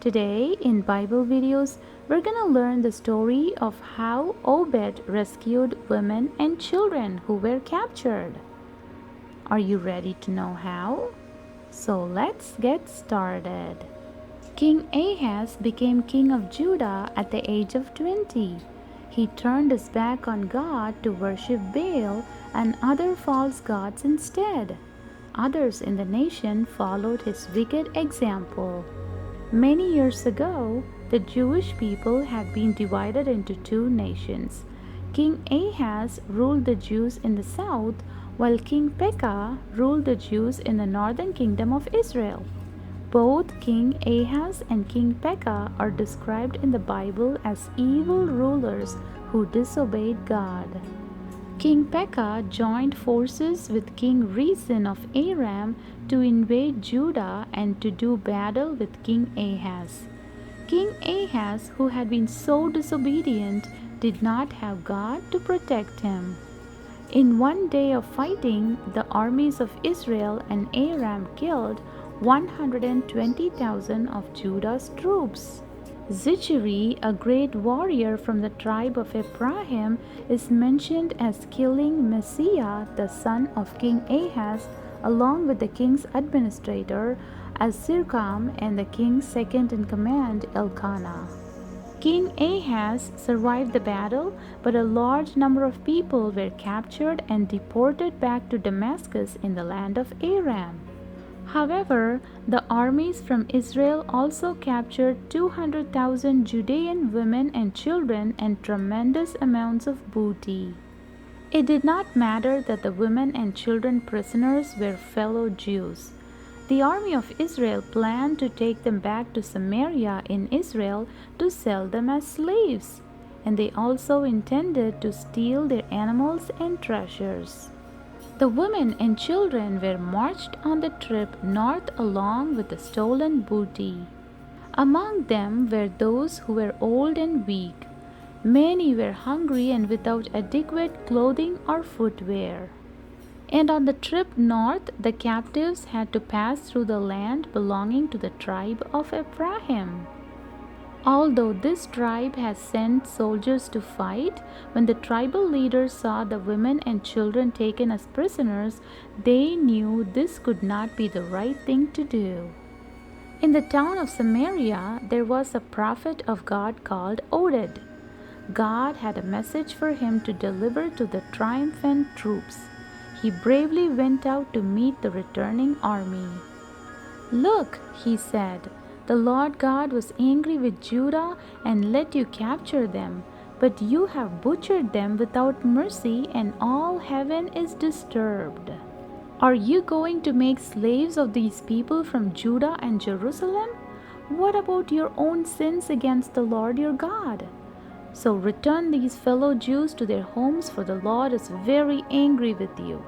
Today in Bible videos, we're going to learn the story of how Obed rescued women and children who were captured. Are you ready to know how? So let's get started. King Ahaz became king of Judah at the age of 20. He turned his back on God to worship Baal and other false gods instead. Others in the nation followed his wicked example. Many years ago, the Jewish people had been divided into two nations. King Ahaz ruled the Jews in the south, while King Pekah ruled the Jews in the northern kingdom of Israel. Both King Ahaz and King Pekah are described in the Bible as evil rulers who disobeyed God. King Pekah joined forces with King Rezin of Aram to invade Judah and to do battle with King Ahaz. King Ahaz, who had been so disobedient, did not have God to protect him. In one day of fighting, the armies of Israel and Aram killed 120,000 of Judah's troops. Zichri, a great warrior from the tribe of Ephraim, is mentioned as killing Messiah, the son of King Ahaz, along with the king's administrator, Azrikam, and the king's second in command, Elkanah. King Ahaz survived the battle, but a large number of people were captured and deported back to Damascus in the land of Aram. However, the armies from Israel also captured 200,000 Judean women and children and tremendous amounts of booty. It did not matter that the women and children prisoners were fellow Jews. The army of Israel planned to take them back to Samaria in Israel to sell them as slaves, and they also intended to steal their animals and treasures. The women and children were marched on the trip north along with the stolen booty. Among them were those who were old and weak. Many were hungry and without adequate clothing or footwear. And on the trip north, the captives had to pass through the land belonging to the tribe of Ephraim. Although this tribe has sent soldiers to fight, when the tribal leaders saw the women and children taken as prisoners, they knew this could not be the right thing to do. In the town of Samaria, there was a prophet of God called Oded. God had a message for him to deliver to the triumphant troops. He bravely went out to meet the returning army. "Look," he said, "the Lord God was angry with Judah and let you capture them, but you have butchered them without mercy, and all heaven is disturbed. Are you going to make slaves of these people from Judah and Jerusalem? What about your own sins against the Lord your God? So return these fellow Jews to their homes, for the Lord is very angry with you."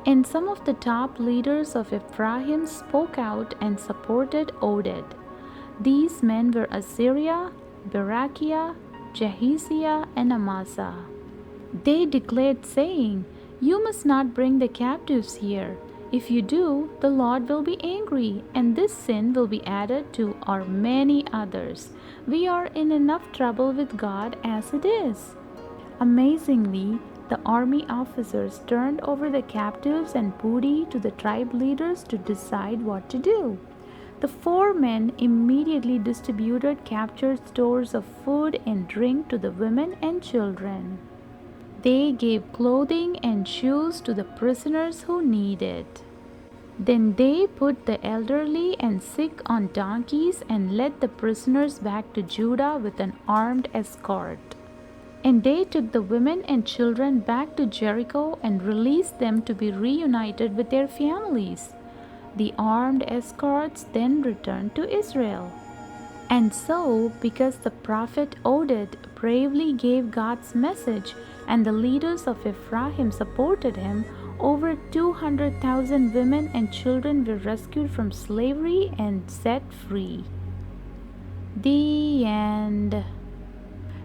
And some of the top leaders of Ephraim spoke out and supported Oded. These men were Azariah, Berechiah, Jahaziah, and Amasa. They declared, saying, "You must not bring the captives here. If you do, the Lord will be angry, and this sin will be added to our many others. We are in enough trouble with God as it is." Amazingly, the army officers turned over the captives and booty to the tribe leaders to decide what to do. The four men immediately distributed captured stores of food and drink to the women and children. They gave clothing and shoes to the prisoners who needed. Then they put the elderly and sick on donkeys and led the prisoners back to Judah with an armed escort. And they took the women and children back to Jericho and released them to be reunited with their families. The armed escorts then returned to Israel. And so, because the prophet Oded bravely gave God's message and the leaders of Ephraim supported him, over 200,000 women and children were rescued from slavery and set free. The end.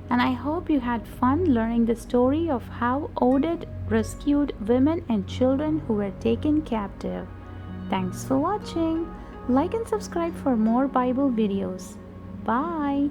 And I hope you had fun learning the story of how Oded rescued women and children who were taken captive. Thanks for watching. Like and subscribe for more Bible videos. Bye.